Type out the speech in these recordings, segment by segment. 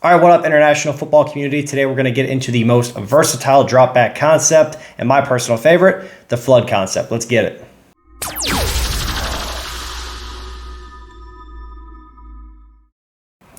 All right, what up, international football community? Today we're going to get into the most versatile drop back concept and my personal favorite, the flood concept. Let's get it.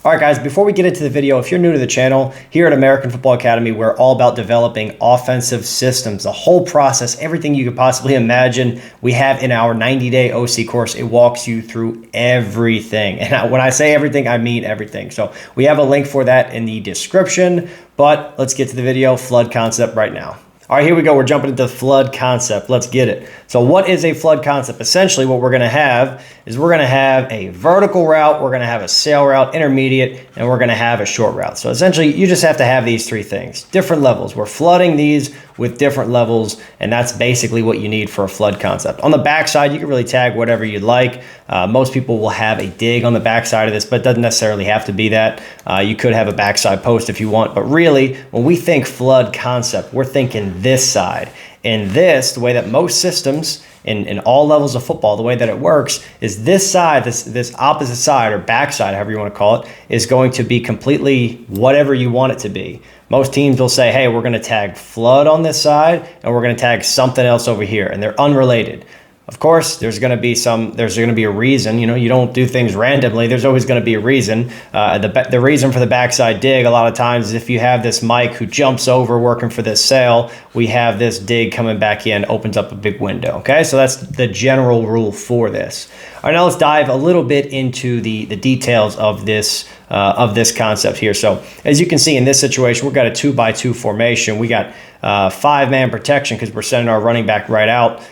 All right, guys, before we get into the video, if you're new to the channel, here at American Football Academy, we're all about developing offensive systems, the whole process, everything you could possibly imagine. We have in our 90-day OC course. It walks you through everything. And when I say everything, I mean everything. So we have a link for that in the description, but let's get to the video, flood concept right now. All right, here we go. We're jumping into the flood concept. Let's get it. So what is a flood concept? Essentially, what we're going to have is we're going to have a vertical route, we're going to have a sail route, intermediate, and we're going to have a short route. So essentially, you just have to have these three things, different levels. We're flooding these with different levels, and that's basically what you need for a flood concept. On the backside, you can really tag whatever you'd like. Most people will have a dig on the backside of this, but it doesn't necessarily have to be that. You could have a backside post if you want, but really, when we think flood concept, we're thinking this side. And this, the way that most systems in all levels of football, the way that it works is this side, this opposite side or backside, however you want to call it, is going to be completely whatever you want it to be. Most teams will say, hey, we're going to tag flood on this side and we're going to tag something else over here, and they're unrelated. Of course, there's going to be a reason. You know, you don't do things randomly. There's always going to be a reason. The reason for the backside dig a lot of times is if you have this Mike who jumps over working for this sail, we have this dig coming back in, opens up a big window. Okay, so that's the general rule for this. All right, now let's dive a little bit into the details of this concept here. So as you can see in this situation, we've got a 2x2 formation. We got 5-man protection because we're sending our running back right out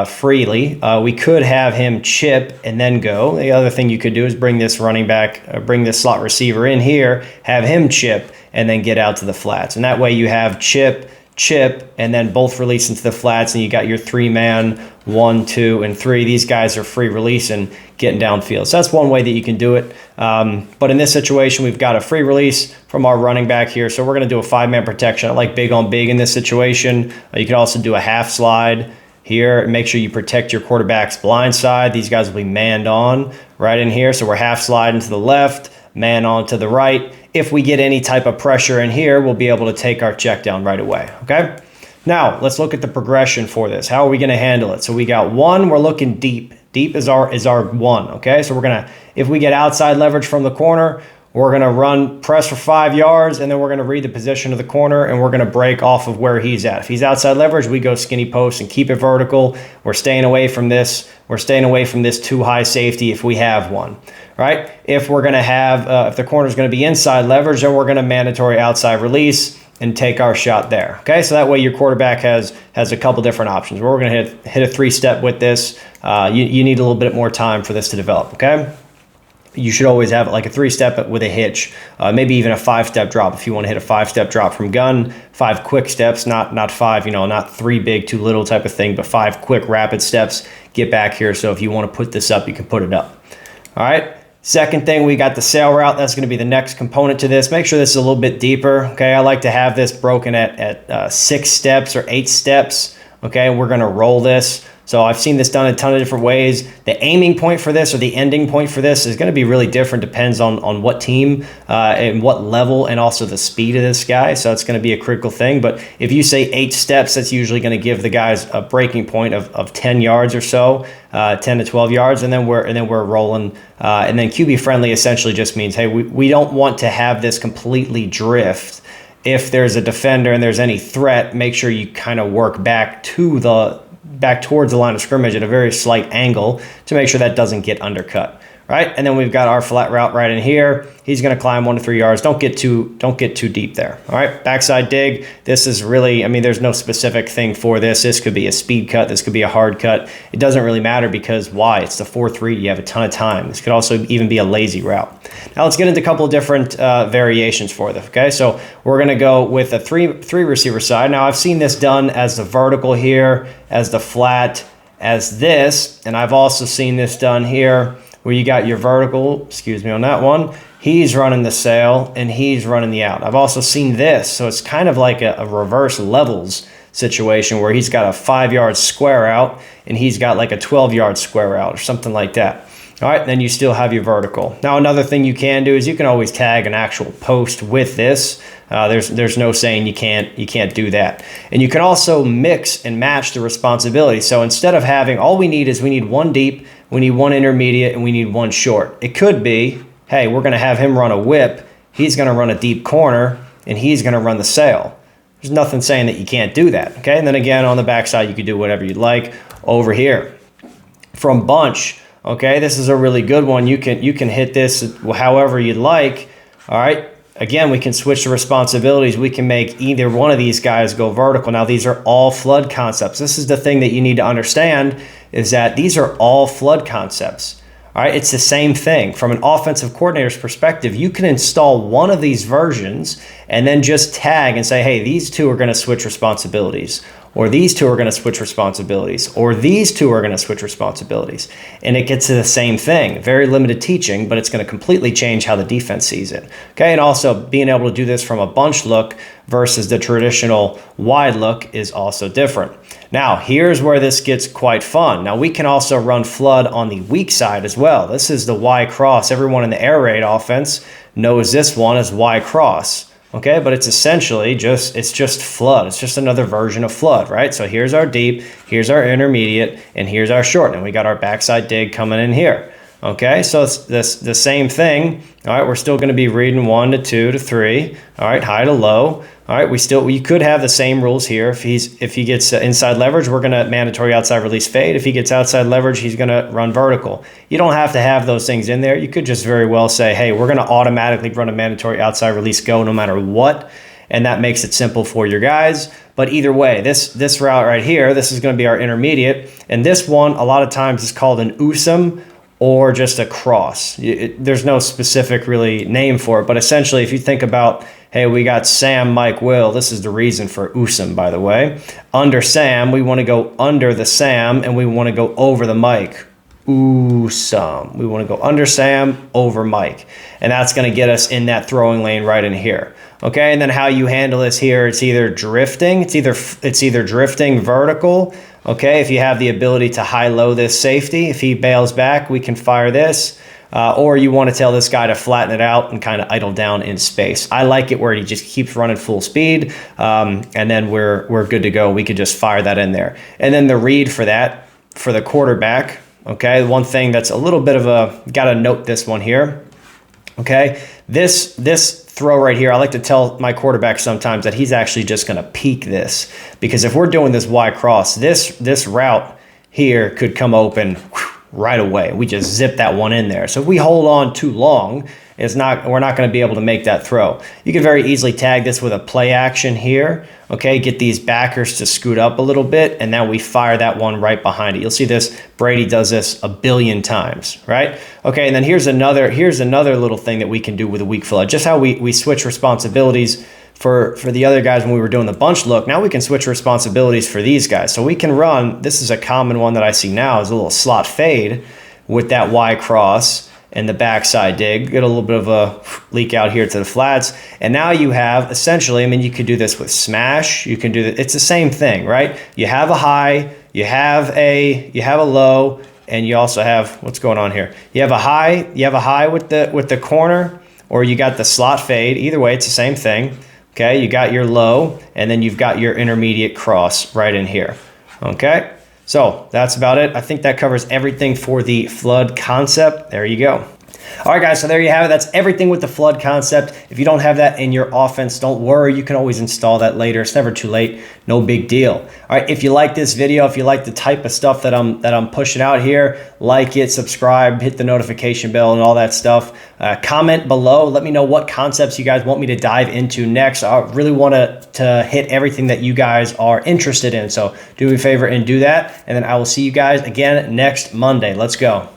freely. We could have him chip and then go. The other thing you could do is bring this running back, bring this slot receiver in here, have him chip, and then get out to the flats. And that way you have chip, and then both release into the flats, and you got your 3-man, 1, 2, and 3. These guys are free release and getting downfield. So that's one way that you can do it. But in this situation, we've got a free release from our running back here. So we're going to do a 5-man protection. I like big on big in this situation. You could also do a half slide here and make sure you protect your quarterback's blind side. These guys will be manned on right in here. So we're half sliding to the left, man on to the right. If we get any type of pressure in here, we'll be able to take our check down right away, okay? Now, let's look at the progression for this. How are we gonna handle it? So we got 1, we're looking deep. Deep is our 1, okay? So we're gonna, if we get outside leverage from the corner, we're gonna press for 5 yards, and then we're gonna read the position of the corner, and we're gonna break off of where he's at. If he's outside leverage, we go skinny post and keep it vertical. We're staying away from this. We're staying away from this too high safety if we have one, right? If we're gonna have, if the corner's gonna be inside leverage, then we're gonna mandatory outside release and take our shot there, okay? So that way your quarterback has a couple different options. We're gonna hit a 3-step with this. You need a little bit more time for this to develop, okay? You should always have like a 3-step with a hitch, maybe even a 5-step drop if you want to hit a 5-step drop from gun. 5 quick steps, not 5, not 3 big, 2 little type of thing, but 5 quick rapid steps. Get back here. So if you want to put this up, you can put it up. All right. Second thing, we got the sail route. That's going to be the next component to this. Make sure this is a little bit deeper. Okay. I like to have this broken at 6 steps or 8 steps. Okay. We're going to roll this. So I've seen this done a ton of different ways. The aiming point for this or the ending point for this is going to be really different, depends on what team and what level, and also the speed of this guy. So it's going to be a critical thing. But if you say 8 steps, that's usually going to give the guys a breaking point of 10 yards or so, 10 to 12 yards, and then we're rolling. And then QB friendly essentially just means, hey, we don't want to have this completely drift. If there's a defender and there's any threat, make sure you kind of work back towards the line of scrimmage at a very slight angle to make sure that doesn't get undercut, right? And then we've got our flat route right in here. He's going to climb 1 to 3 yards. Don't get too deep there. All right, backside dig. This is really, I mean, there's no specific thing for this. This could be a speed cut. This could be a hard cut. It doesn't really matter because why? It's the 4-3. You have a ton of time. This could also even be a lazy route. Now let's get into a couple of different variations for this. Okay, so we're going to go with a three receiver side. Now I've seen this done as the vertical here, as the flat, as this, and I've also seen this done here where you got your vertical, on that one. He's running the sail and he's running the out. I've also seen this, so it's kind of like a reverse levels situation where he's got a 5-yard square out and he's got like a 12-yard square out or something like that. All right, then you still have your vertical. Now, another thing you can do is you can always tag an actual post with this. There's no saying you can't do that. And you can also mix and match the responsibility. So instead of having, all we need one deep, we need one intermediate, and we need one short. It could be, hey, we're going to have him run a whip, he's going to run a deep corner, and he's going to run the sail. There's nothing saying that you can't do that, okay? And then again, on the backside, you could do whatever you'd like. Over here, from bunch, okay, this is a really good one. You can hit this however you'd like, all right? Again, we can switch the responsibilities. We can make either one of these guys go vertical. Now, these are all flood concepts. This is the thing that you need to understand, is that these are all flood concepts. All right, it's the same thing. From an offensive coordinator's perspective, you can install one of these versions and then just tag and say, hey, these two are going to switch responsibilities, or these two are going to switch responsibilities, or these two are going to switch responsibilities. And it gets to the same thing. Very limited teaching, but it's going to completely change how the defense sees it. Okay, and also being able to do this from a bunch look versus the traditional wide look is also different. Now, here's where this gets quite fun. Now, we can also run flood on the weak side as well. This is the Y cross. Everyone in the air raid offense knows this one as Y cross. Okay, but it's essentially just flood. It's just another version of flood, right? So here's our deep, here's our intermediate, and here's our short. And we got our backside dig coming in here. Okay, so it's the same thing. All right, we're still going to be reading 1 to 2 to 3. All right, high to low. All right, we could have the same rules here. If he gets inside leverage, we're going to mandatory outside release fade. If he gets outside leverage, he's going to run vertical. You don't have to have those things in there. You could just very well say, hey, we're going to automatically run a mandatory outside release go no matter what, and that makes it simple for your guys. But either way, this route right here, this is going to be our intermediate, and this one a lot of times is called an USM or just a cross. There's no specific really name for it, but essentially if you think about, hey, we got Sam, Mike, Will, this is the reason for USM, by the way. Under Sam, we want to go under the Sam, and we want to go over the Mike. USM. We want to go under Sam, over Mike. And that's going to get us in that throwing lane right in here. Okay, and then how you handle this here, it's either drifting, it's either drifting vertical. Okay, if you have the ability to high-low this safety, if he bails back, we can fire this. Or you want to tell this guy to flatten it out and kind of idle down in space. I like it where he just keeps running full speed, and then we're good to go. We could just fire that in there. And then the read for that, for the quarterback, okay, one thing that's a little bit of a, got to note this one here, okay, this throw right here, I like to tell my quarterback sometimes that he's actually just going to peek this, because if we're doing this Y cross, this route here could come open right away. We just zip that one in there. So if we hold on too long, we're not going to be able to make that throw. You can very easily tag this with a play action here. Okay, get these backers to scoot up a little bit, and now we fire that one right behind it. You'll see this, Brady does this a billion times, right? Okay, and then here's another little thing that we can do with a weak flood. Just how we switch responsibilities for the other guys when we were doing the bunch look. Now we can switch responsibilities for these guys. So we can run, this is a common one that I see now, is a little slot fade with that Y cross and the backside dig. Get a little bit of a leak out here to the flats. And now you have essentially, I mean, you could do this with smash. You can do that. It's the same thing, right? You have a high, you have a low, and you also have, what's going on here? You have a high with the corner, or you got the slot fade. Either way, it's the same thing. Okay, you got your low, and then you've got your intermediate cross right in here. Okay, so that's about it. I think that covers everything for the flood concept. There you go. All right, guys, so there you have it. That's everything with the flood concept. If you don't have that in your offense, don't worry. You can always install that later. It's never too late. No big deal. All right, if you like this video, if you like the type of stuff that I'm pushing out here, like it, subscribe, hit the notification bell and all that stuff. Comment below. Let me know what concepts you guys want me to dive into next. I really want to hit everything that you guys are interested in. So do me a favor and do that. And then I will see you guys again next Monday. Let's go.